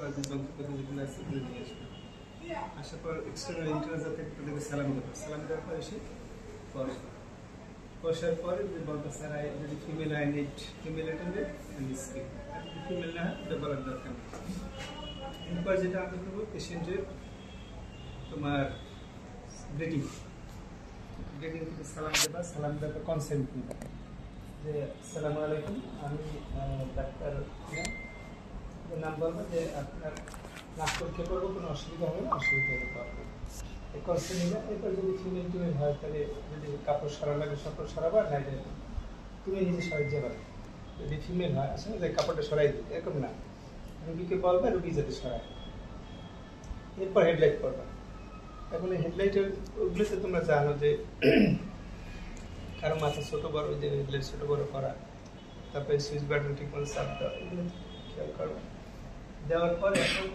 কয়েকজন যন্ত্রপাতি যেগুলো আছে এগুলো নিয়ে আসবে। আসার পর এক্সটার্নাল ইন্টারনাল যাতে তাদেরকে সালাম দেবে, সালাম দেওয়ার পর এসে বসবে। বসার পরে যদি বলতে স্যার যদি female I need female attendant and skip, আর যদি ফিমেল না হয় এটা বলার দরকার নেই। এরপর যেটা আমরা করবো পেশেন্টের তোমার গ্রেডিং থেকে সালাম দেবা, সালাম দেওয়ার পর কনসেন্ট নিবা যে আসসালামু আলাইকুম, আমি ডাক্তার নাম বলবো যে আপনার নাক পরীক্ষা করবো, কোনো অসুবিধা হবে না, অসুবিধা হলে পারবো এই কনসেন্ট নিবা। এরপর যদি ফিমেল টিমেল হয় তাহলে যদি কাপড় সরা লাগে কাপড় সরাবা, না তুমি নিজে সরাই যাবে। যদি ফিমেল হয় আসলে যে কাপড়টা সরাই দিবে এরকম না, রুগীকে বলবে রুগী যাতে সরায়। এরপর হেডলাইট করবা। এখন এই হেডলাইটের ওগুলোতে তোমরা জানো যে কারো মাথা ছোটো বড়, যে হেডলাইট ছোটো বড় করা, তারপরে সুইচ বাটন ঠিক মতো চাপ দেওয়া, এগুলো খেয়াল করবা। দেওয়ার পর এখন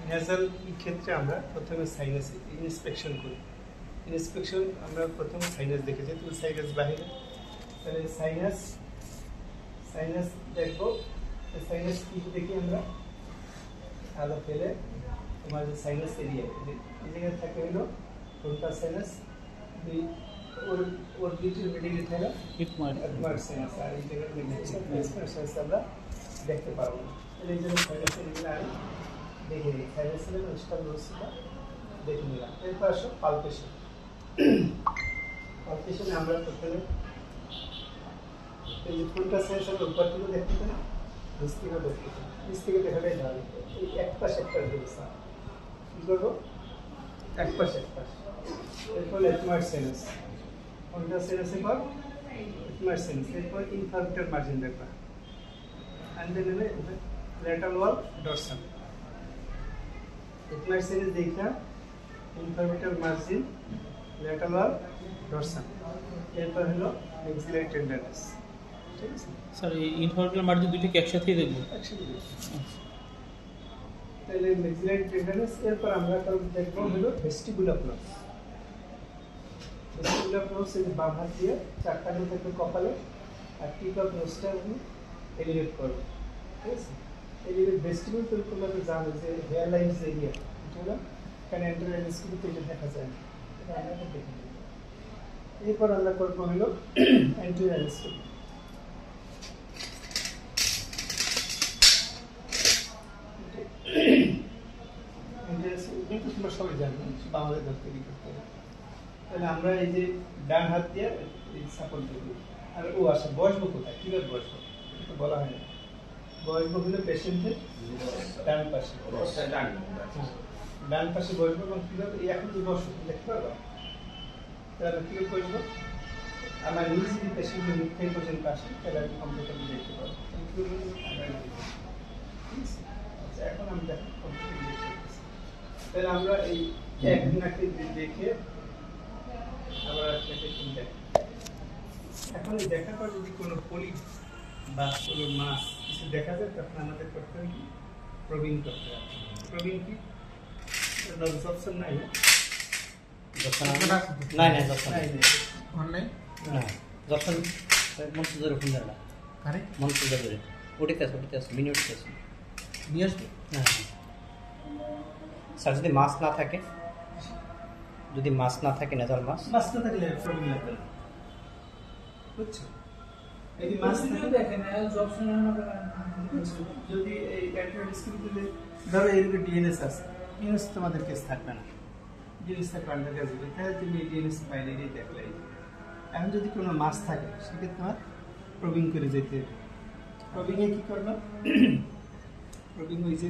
নেজাল ক্ষেত্রে আমরা প্রথমে সাইনাস ইন্সপেকশন করি। ইন্সপেকশন আমরা প্রথমে সাইনাস দেখেছি, তুমি সাইনাস বাহিরে, তাহলে সাইনাস দেখবো। সাইনাস কি দেখি আমরা আলো ফেলে তোমার যে সাইনাস এরিয়া এই জায়গায় থাকে হলো ফ্রন্টাল সাইনাস, ওর দুইটির মিডিলে থাকে অ্যাডমার্ট সাইনাস, আর এই জায়গায় সাইনাস আমরা দেখতে পারবো না। তাহলে এই জন্য সাইনাস এরিয়া আমি দেখে নিই, সাইনাসের স্টার রয়েছেটা দেখে নিলাম। এরপর আসো পালপেশন। পালপেশনে আমরা প্রথমে এই যে ফ্রন্টাল সাইনাসের উপর থেকে দেখতে পাই, নিচ থেকেও দেখতে পাই, নিচ থেকে দেখাটাই ভালো। এই এক পাশ একটা দিয়েছে কী করবো, এক পাশ এক পাশ। এরপর এথমার্ট সাইনাস, ফ্রন্টাল সাইনাসের পর এথমার্ট সাইনাস, এরপর ইনফার্মিটার মার্জিন দেখবা, and then lateral wall dorsal. Ethmoid sinus দেখা ইনফার্মিটার মার্জিন, ল্যাটারাল ওয়াল ডরসাল, এরপর হলো মেক্সিলারি টেন্ডারনেস। ঠিক আছে স্যার, এই ইনফার্মিটার মার্জিন দুটোকে একসাথেই দেখবো? একসাথে দেখবো। তাহলে মেক্সিলারি টেন্ডারনেস। এরপর আমরা দেখবো হলো ভেস্টিবুলার ফ্লোস। ভেস্টিবুলার ফ্লোস এই বাম হাত দিয়ে চারটা আঙুল থেকে কপালে আর টিপ অফ নোজটা এলিভেট করবো। ঠিক আছে, এলিভেট ভেস্টিবুল তো তোমরা তো জানো যে হেয়ার লাইন্স এরিয়া, এটা হলো এখানে এন্টারোএন্ডোস্কোপিতে এটা দেখা যায় না, এটা আমরা দেখে নেব। এরপর আমরা করবো হলো অ্যান্টিওএন্ডোস্কোপি। কিন্তু তোমরা সবাই জানো বাংলাদেশ তৈরি করতে হবে। তাহলে আমরা এই যে ডান হাত দিয়ে সাপোর্ট দেবো। আর ও আসে বসবো কোথায়, কীভাবে বসবো এটা বলা হয় না। বসবো হলো পেশেন্টের ডান পাশে, ডান পাশে বসবো। এবং কীভাবে এখন যে বসবো দেখতে পারবো, তাহলে কীভাবে বসবো, আমার নিজে যদি পেশেন্টের মুখ থেকে পর্যন্ত আসে তাহলে আমি কম্পিউটার দেখতে পারবো। আচ্ছা, এখন আমি দেখো কম্পিউটার দেখতে, তাহলে আমরা এই এক নাকে দেখে আবার আপনাকে দেখ। এখন এই দেখার পর যদি কোনো পলি বা কোনো মাছ কিছু দেখা যায়, তখন আমাদের করতে হবে কি, প্রবিং করতে হবে। প্রবিং কি অপশন নাই, স্যার যদি মাছ না থাকে, যদি মাছ না থাকে, নেজাল মাছ না থাকলে প্রবিং লাগবে না, বুঝছো? যদি মাছ থাকে দেখেন যদি এই অ্যান্টিওএন্ডোস্কোপি ধরো এর ডিএনএস আছে, ডিএনএস তোমাদের কেস থাকবে না, ডিএনএস থাকবে আন্ডার গ্রাজুয়েট, তাহলে তুমি এই ডিএনএস বাইরেই দেখলে। এখন যদি কোনো মাছ থাকে সেক্ষেত্রে তোমার প্রবিং করে যেতে হবে। প্রবিংয়ে কী করলো, প্রবিং ওই যে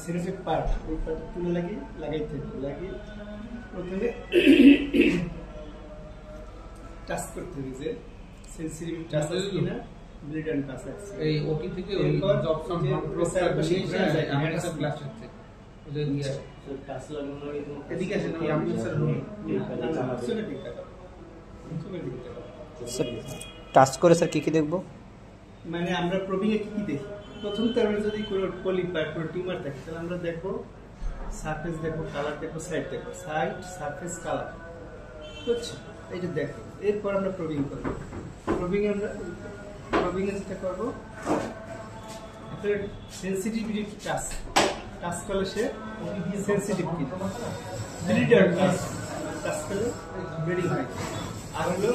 সিলেক্টেড পার্ট, ওই পার্ট তুলে লাগাইতে হবে, লাগিয়ে প্রথমে টাচ করতে হবে যে সেন্সিটিভ টাচ আছে কিনা, ব্লিড এন্ড টাচ আছে এই ওটি থেকে ওই জবসন প্রোফাইল যায় আমাদের সব ক্লাস হচ্ছে ওদের নিয়ে টাচ লাগানো এদিকে আসেন, আমি আপনার স্যার শুনে ঠিক আছে, শুনে ঠিক আছে। টাচ করে স্যার কি দেখবো, মানে আমরা প্রবিং এ কি দেখি, প্রথম তার যদি কোনো পলিপার কোনো টিউমার থাকে তাহলে আমরা দেখবো সারফেস দেখবো, কালার দেখবো, সাইড দেখবো, সাইড সারফেস কালার, বুঝছো? এইটা দেখো। এরপর আমরা প্রবিং করবো। প্রবিং এ যেটা করবো, একটা আপনার সেন্সিটিভিটি টাচ টাচ করলে সে সেন্সিটিভ ব্লিডার টাচ করলে ব্লিডিং হয়। আর হলো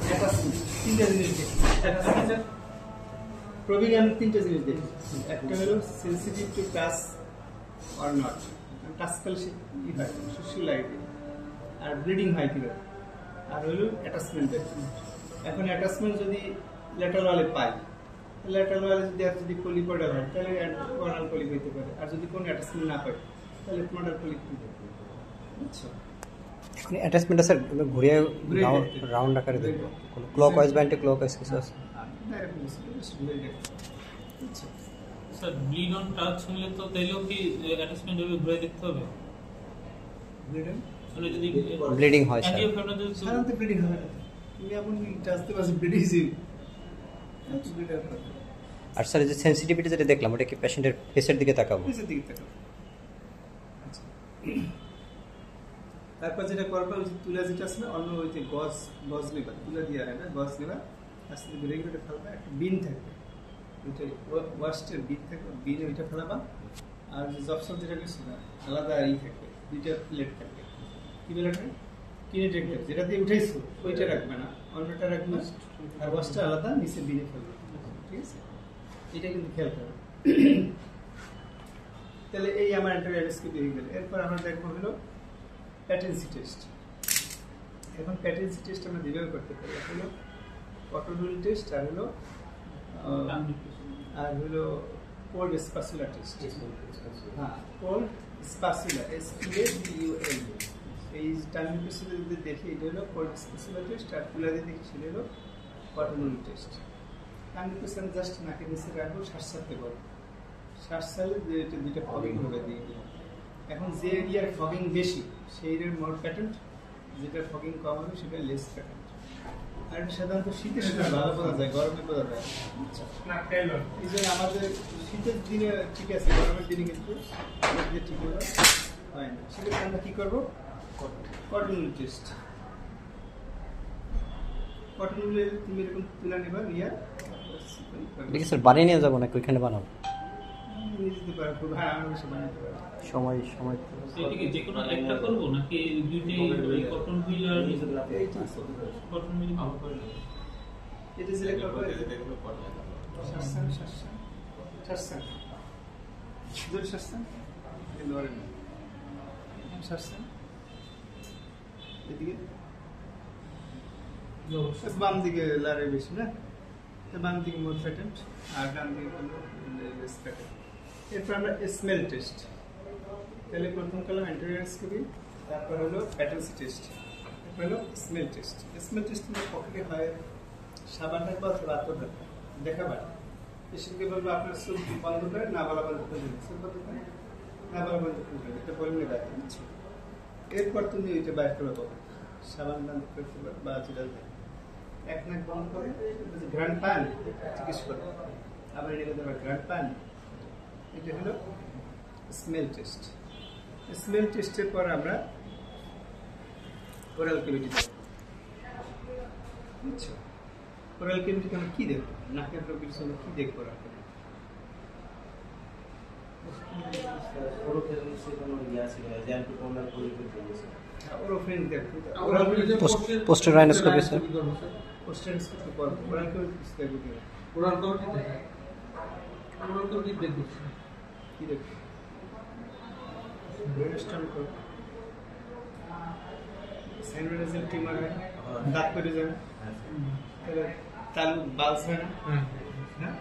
অ্যাটাচমেন্ট, তিনটা জিনিস দেখি। প্রবিং আমি তিনটা জিনিস দেখি, একটা হলো sensitive to touch or not, touch করলে সে কি হয় সুসু লাগে, আর ব্লিডিং হয় কিভাবে, আর হলো অ্যাটাচমেন্ট দেখি। এখন অ্যাটাচমেন্ট যদি ল্যাটারাল ওয়ালে পাই, ল্যাটারাল ওয়ালে যদি পলিপডাল হয় তাহলে অ্যাডভার্নাল পলিপ হইতে পারে, আর যদি কোনো অ্যাটাচমেন্ট না পাই তাহলে মডাল পলিপ হতে পারে। বুঝছো? এখন অ্যাটাচমেন্টটা স্যার ঘুরিয়ে রাউন্ড আকারে দেখবো, ক্লকওয়াইজ বা অ্যান্টি ক্লকওয়াইজ কিছু আছে? বুঝছো? স্যার ব্লিড অন টাচ হলে তো তাইলেও কি অ্যাটাচমেন্ট হবে ঘুরে দেখতে হবে? ব্লিডিং মানে যদি ব্লিডিং হয় স্যার, সাধারণত ব্লিডিং হবে না, তুমি এমন টাচতে পারছো ব্লিডিং আর স্যার এই যে সেন্সিটিভিটি যেটা দেখলাম ওটা কি পেশেন্টের ফেসের দিকে তাকাবো? নিচের দিকে তাকাবো। আচ্ছা, তারপর যেটা করবা ওই যে তুলা যেটা আছে না, অন্য ওই যে গজ নেবা, তুলা দিয়ে হয় না, গজ নেবা, আস্তে আস্তে রেগুলেটর ফেলবা, একটা বিন থাকবে, ওইটা ওয়াস্টের বিন থাকবে, বিনে ওইটা ফেলাবা। আর যে জবসব যেটা গেছে না আলাদা ই থাকবে, দুইটা প্লেট থাকবে, কি বলে কিনেটেক, যেটা দিয়ে উঠেছো ওইটা রাখবে না, অন্যটা রাখবে, আর ওয়াশটা আলাদা নিচে বিনে ফেলবে। ঠিক আছে, এটা কিন্তু খেয়াল করবে। তাহলে এই আমার অ্যান্টারোস্কোপি হয়ে গেল। এরপর আমরা দেখবো হলো প্যাটেন্সি টেস্ট। এখন প্যাটেন্সি টেস্ট আমরা যেভাবে করতে পারি, হলো অটোডুল টেস্ট, আর হলো কোল্ড স্পাসুলা টেস্ট। হ্যাঁ, কোল্ড স্পাসুলা, SPACUL, এই টার্মিং পিছনে যদি দেখি এটা হলো কোল্ড স্পাসুলা টেস্ট, আর তুলা দিয়ে দেখি সেটা হলো অটোডুল টেস্ট। টার্মিং পিছনে জাস্ট নাকের নিচে রাখবো, শ্বাস ছাড়তে পারবো, শ্বাস ছাড়লে দুইটা ফগিং হবে দিয়ে। এখন যে এরিয়ার ফগিং বেশি সেই এরিয়ার মোর প্যাটেন্ট, যেটা ফগিং কম হবে সেটা লেস প্যাটেন্ট। আর এটা সাধারণত শীতের সময় ভালো বোঝা যায়, গরমে বোঝা যায় না। এই জন্য আমাদের শীতের দিনে ঠিক আছে, গরমের দিনে কিন্তু ঠিক হয় না। সেক্ষেত্রে আমরা কী করবো, কটন টেস্ট। কটন তুমি এরকম তুলে নেবা, নিয়ে দেখি স্যার বানিয়ে নিয়ে যাবো নাকি ওইখানে বানাবো? সময় এদিকে যে কোনো একটা করব নাকি দুইটাই কটন হুইল আর কটন হুইল ভালো করে এটা সিলেক্ট করব, শাসন জোর শাসন এলোরে না শাসন, এদিকে বাম দিকে লারে বেশি না, বাম দিকে মোর প্যাটেন্ট, আর ডান দিকে হলো লেস প্যাটেন্ট। এরপর আমরা স্মেল টেস্ট। তাহলে প্রথম করলাম অ্যান্টারোস্কোপি, তারপর হলো প্যাটেন্সি টেস্ট, এরপর হলো স্মেল টেস্ট। স্মেল টেস্ট পক্ষে হয় সাবান রাখবা অথবা আতর রাখবা, দেখাবার পেশেন্টকে বলবো আপনার চোখ বন্ধ করে না বলা বন্ধ করে দেবেন, চোখ বন্ধ করে না বলা বন্ধ করে দেবেন, এটা বললে দেখা দিচ্ছি। এরপর তুমি ওইটা বাইর করে পাবো, সাবান বন্ধ করতে পারো বা যেটা এক নাক বন্ধ করে গ্রান্ড পান চিকিৎসা করবে, আবার এটা দেবে গ্রান্ড পান। এটা হলো স্মেল টেস্ট। স্মেল টেস্টের পর আমরা ওরাল ক্যাভিটি দেখব। বুঝছো, ওরাল ক্যাভিটিতে আমরা কি দেখবো, নাকের রোগীর জন্য কি দেখবো? পোস্টার রাইনোস্কোপি স্যার, পোস্টার রাইনোস্কোপি পর ওরাল ক্যাভিটি দেখবো, ওরাল ক্যাভিটি দেখবো কি দেখবো, ব্রেনস্টর্ম করবো, সাইনোরেজিয়াল টিউমার হয়, দাঁত পড়ে যাবে, তাহলে তালু বালস হয় না, হ্যাঁ,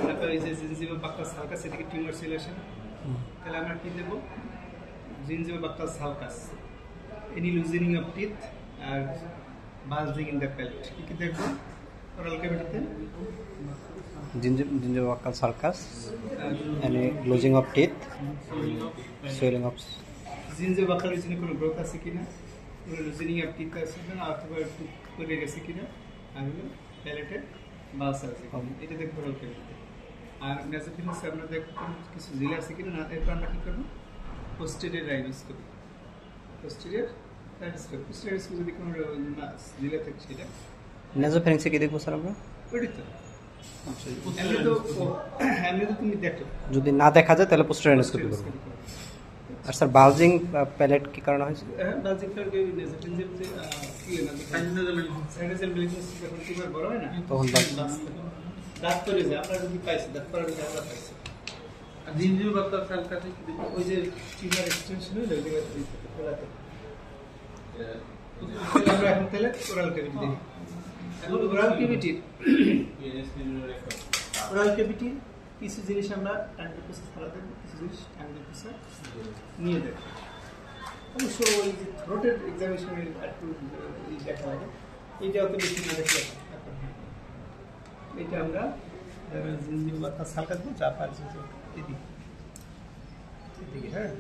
তারপর এই যে জিনজিভা বাক্কাস সালকাস এদিকে টিউমার চলে আসে, তাহলে আমরা কি দেবো, gingiva buccal sulcus, any loosening of teeth আর বালজিং ইন দ্য প্যালেট। কি দেখবো ওরাল ক্যাভিটিতে? gingival sulcus, any losing of teeth, swelling of gingiva buccal জন্য কোনো গ্রোথ আছে কিনা, কোনো লুজেনিং অফ টিথ আছে কিনা, অথবা একটু পড়ে গেছে কিনা, আর হলো প্যালেটে বালস আছে, এটা দেখবো ওরাল ক্যাভিটিতে। আর নেজোফিলিংস আমরা দেখবো কিছু জিল আছে কিনা, না এরপর আমরা কি করবো, পোস্টেরিয়র রাইনোস্কোপি। পোস্টেরিয়র রাইনোস্কোপি যদি কোনো জিলা থাকে সেটা। নেজোফ্যারিংসে কি দেখবো স্যার আমরা? ওইটাই তো এমনি তো তুমি দেখো যদি না দেখা যায় তাহলে পোস্টার এন্ডোস্কোপি করবো। আর স্যার বালজিং প্যালেট কি কারণে হয়েছে? বালজিং প্যালেট এই নেজোফেরিনজিয়াল যে কি না সাইনাসের ব্লিডিং যখন টিউমার বড় হয় না তখন দাঁত পড়ে যায়। আমরা যদি পাইছি দাঁত পড়ার জন্য আমরা পাইছি আর জিনজিভ বাতাস হালকাতে কি দিবে? ওই যে টিউমার এক্সটেনশন হলো ওই জায়গায় খোলাতে আমরা এখন তাহলে ওরাল ক্যাভিটি দেখি। এখন ওরাল ক্যাভিটি কিছু জিনিস আমরা অ্যান্টিপ্রেসার ছাড়া দেবো, কিছু জিনিস অ্যান্টিপ্রেসার নিয়ে দেবো। অবশ্য ওই যে থ্রোটের এক্সামিনেশনের একটু দেখা লাগে, এইটা অত বেশি না দেখলে এইটা আমরা জিনজিভ বাতাস হালকা দেবো, চাপ আর এদিকে হ্যাঁ।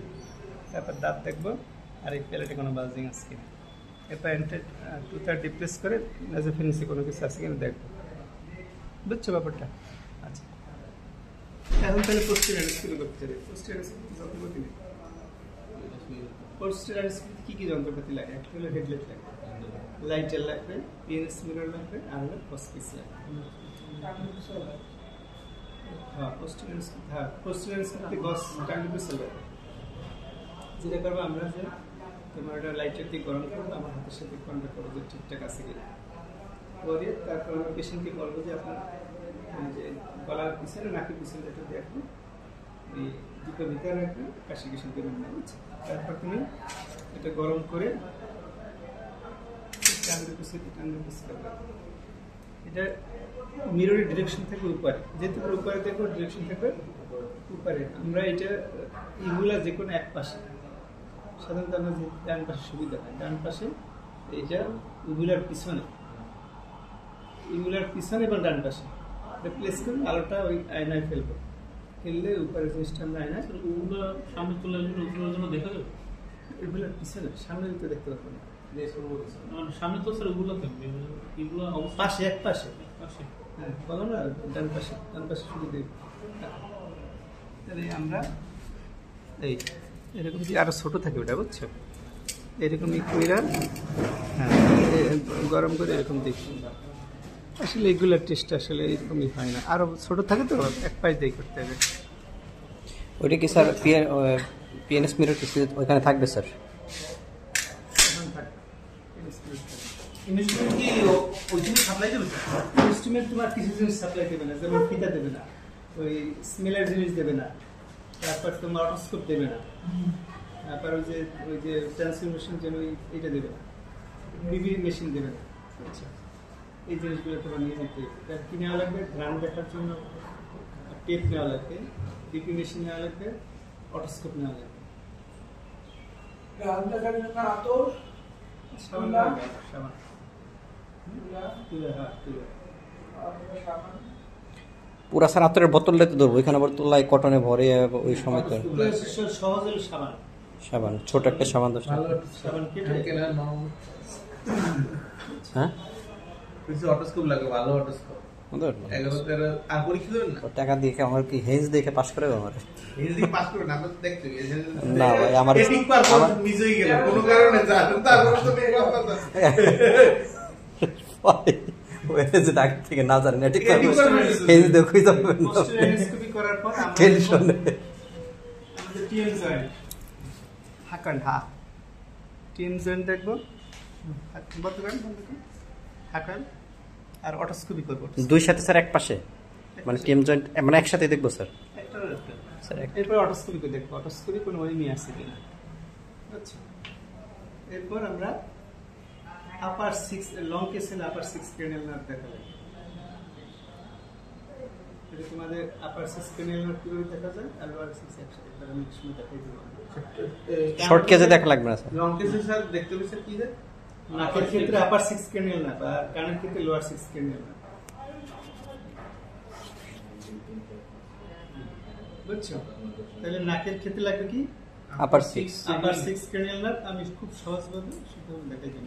তারপর দাঁত দেখবো আর এই প্যালেটে কোনো বালজিং আছে কিনা। এরপর টুথার ডিপ্রেস করে নেজোফেরিনসে কোনো কিছু আছে কিনা দেখবো। বুঝছো ব্যাপারটা? আচ্ছা, এখন তাহলে পোস্টেরিয়র এন্ডোস্কোপি করতে হবে। পোস্টেরিয়র এন্ডোস্কোপি যন্ত্রপাতি নেই। পোস্টেরিয়র এন্ডোস্কোপি কি কি যন্ত্রপাতি লাগে? একটা হলো হেডলাইট লাগে, লাইটার লাগবে, পিএনএস মিরর লাগবে, আর হলো ফসফিস লাগবে। হ্যাঁ, পোস্টেরিয়র এন্ডোস্কোপি গস টার্নিপিসল লাগবে। যেটা করবো আমরা যে তোমার একটা লাইটার দিয়ে গরম করবো, আমার হাতের সাথে কন্ট্যাক্ট করবো যে ঠিকঠাক আছে কিনা। করে তারপর আমরা পেশেন্টকে বলবো যে আপনার যে গলার পিছনে নাকের পিছনে যেটা দেখবো এই দুটো ভিতরে রাখবে, কাশি কিশন দেবেন না। বুঝছো? তারপর তুমি এটা গরম করে এটা মিররের ডিরেকশন থাকবে উপরে, যেহেতু উপরে দেখবো ডিরেকশন থাকবে উপরে। আমরা এটা এগুলা যে কোনো এক পাশে সাধারণত আমরা যে ডান পাশে সুবিধা হয়, ডান পাশে এইটা ইগুলার পিছনে এবং ডান পাশে প্লেস করে আলোটা ওই আয়নায় ফেলবো, ফেললে উপরে জিনিসটা আমরা আয়নায় ওগুলো সামনে চলে আসলে উপরের জন্য দেখা যাবে। এগুলোর পিছনে সামনে দিতে দেখতে পাবো না, সামনে তো স্যার ওগুলো থাকবে, এগুলো পাশে এক পাশে পাশে। হ্যাঁ, বলো না ডান পাশে শুধু দেখবো। তাহলে আমরা এই এরকম যদি আরো ছোট থাকে ওটা, বুঝছো? এরকমই কইরা হ্যাঁ গরম করে এরকম দেখি। আসলে এগুলোর টেস্ট আসলে এরকমই হয় না, আরো ছোট থাকে তো এক পাশ দিয়ে করতে হবে। ওইটা কি স্যার পিএনএস মিরর কি ওইখানে থাকবে স্যার? ইনস্ট্রুমেন্ট তোমার কিছু জিনিস সাপ্লাই দেবে না, যেমন ফিতা দেবে না, ওই স্মেলের জিনিস দেবে না, তারপর তোমার অটোস্কোপ দেবে না, তারপর ওই যে ট্রান্সফরমেশন যেন এইটা দেবে না, বিবি মেশিন দেবে না। আচ্ছা, এই জিনিসগুলো তোমার নিয়ে যেতে হবে। কি নেওয়া লাগবে? গ্রাম দেখার জন্য টেপ নেওয়া লাগবে, বিপি মেশিন নেওয়া লাগবে, অটোস্কোপ নেওয়া লাগবে। গ্রাম দেখার জন্য আতর, সাবান, পুরা স্যার আতরের বোতলটা তো ধরবো, ওইখানে আবার তোলায় কটনে ভরে ওই সময় তো সহজ হলো সাবান, সাবান ছোট একটা সাবান দোষ। সাবান কেটে হ্যাঁ অটোস্কোপ লাগে, ভালো অটোস্কোপ। আর পরীক্ষা দেবেন না? টাকা দিয়ে আমার কি হেজ দেখে পাস করে আমার পাস করবেন? আমরা তো দেখতে না ভাই, আমার মিস হয়ে গেল কোনো কারণে, তারপর তো ডাক্তার থেকে না জানি না, ঠিক আছে দেখুই যাবেন টেনশনে। টিএম জয়েন্ট দেখবো, হাকান আর অটোস্কোপি করবো। দুই সাথে স্যার এক পাশে, মানে টিএম জয়েন্ট মানে একসাথে দেখবো স্যার। এরপর অটোস্কোপি করে দেখবো, অটোস্কোপি কোনো ওই নিয়ে আসছে কিনা। আচ্ছা, এরপর আমরা আপার 6 লং কেসেল আপার 6 ক্রেনিয়াল নার্ভ দেখা লাগে। এটা তোমাদের আপার 6 ক্রেনিয়াল নার্ভ কিভাবে দেখা যায় আর লোয়ার 6 একসাথে আমি সময় দেখাই দেবো। শর্ট কেসে দেখা লাগবে না স্যার। লং কেসে স্যার দেখতে হবে স্যার কি যায়? নাকের ক্ষেত্রে আপার 6 ক্রেনিয়াল নার্ভ আর কানের ক্ষেত্রে লোয়ার 6 ক্রেনিয়াল নার্ভ। বুঝছো? তাহলে নাকের ক্ষেত্রে লাগবে কি? আপার 6 ক্রেনিয়াল নার্ভ। আমি খুব সহজভাবে শুধু দেখাই দিই।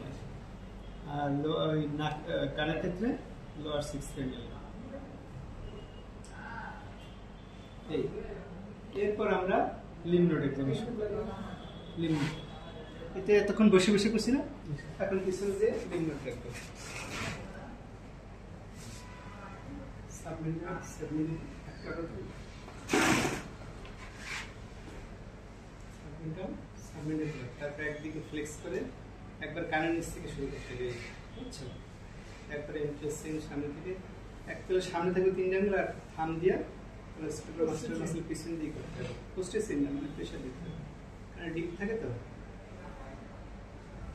আর কানের ক্ষেত্রে লোয়ার 6 ক্রেনিয়াল নার্ভ। এরপর আমরা লিম্ফ নোড এক্সামিনেশন করব। লিম্ফ নোড এটা তখন বসে বসে করছি না, এখন পিছনে যে লিম্ফ নোড দেখব। সাবমেন্টাল তারপর একদিকে ফ্লেক্স করে একবার কানের নিচ থেকে শুরু করতে হবে, বুঝছো? একবারে ইন্টারেস্টিং সামনে থেকে একবারে সামনে থেকে 3 জাঙ্গল আর থাম দিয়া স্টুডেন্ট মাসেল পিছন দিয়ে করতে হবে। পোস্টের সিন না, মানে প্রেশার দিতে হবে, কারণ ডিপ থাকে তো।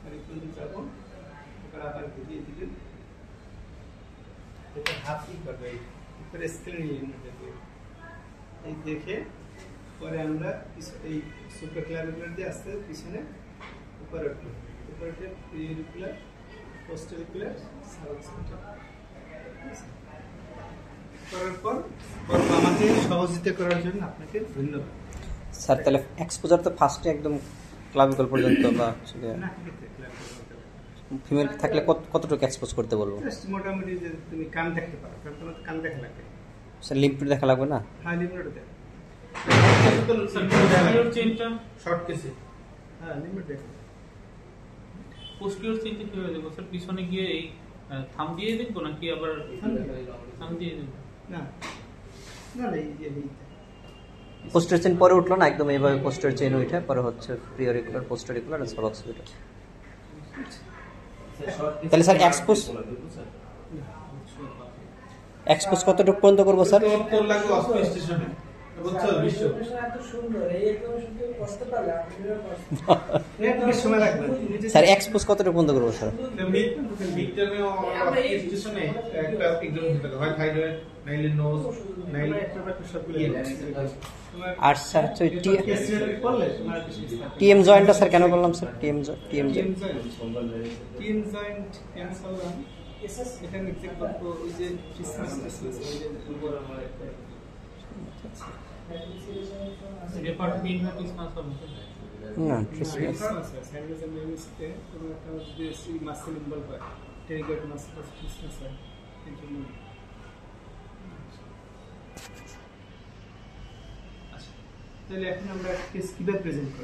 আর একটু যাবো, এবার আবার ঘুরিয়ে দিলে এটা হাত কি করবে, উপরে স্কেল নিয়ে নেবে। এই দেখে পরে আমরা এই সুপার ক্লাভিকুলার দিয়ে আস্তে পিছনে উপরে উঠবো, উপরে উঠে পিরিকুলার, পোস্টেরিকুলার, সাবঅক্সিপিটাল করার পর আমাকে সহযোগিতা করার জন্য আপনাকে ধন্যবাদ স্যার। তাহলে এক্সপোজার তো ফার্স্টে একদম ক্লাভিকল পর্যন্ত বা না, ফিমেল থাকলে কতটুকু এক্সপোজ করতে বলবো? মোটামুটি যে তুমি কান দেখতে পারো, কারণ তোমার কান দেখা লাগবে। স্যার লিম্ফ দেখা লাগবে না? হ্যাঁ, লিমিট দেখ, পোস্টিরিয়র চেইনটা শর্ট কেসে হ্যাঁ লিমিট দেখ। পোস্টিরিয়র চেইনটা কিভাবে দেখবো স্যার? পিছনে গিয়ে এই থাম দিয়ে দেখবো নাকি আবার থাম দিয়ে দেখবো? না না না, এই পোস্টার চেইন পরে উঠলো না, একদম এইভাবে পোস্টার চেইন উঠে পরে হচ্ছে প্রিঅরিকুলার, পোস্টেরিকুলার আর সাবঅক্সিপিটাল। তাহলে স্যার এক্সপোজ কতটুকু পর্যন্ত করবো স্যার? স্যার এক্সপোজ কতটুকু পর্যন্ত করবো স্যার? আর স্যার হচ্ছে টিএম জয়েন্টটা স্যার কেন করলাম স্যার? টিএম জয়েন্ট এখানে চেক করবো ওই যে রেপার্ট পিন না ক্রিসমাস হবে না ক্রিসমাস মাসেল ইনভলভ হয়, টেরিগয়েড মাসেল ক্রিসমাস হয়। তাহলে এখন আমরা কেস কিভাবে প্রেজেন্ট করব?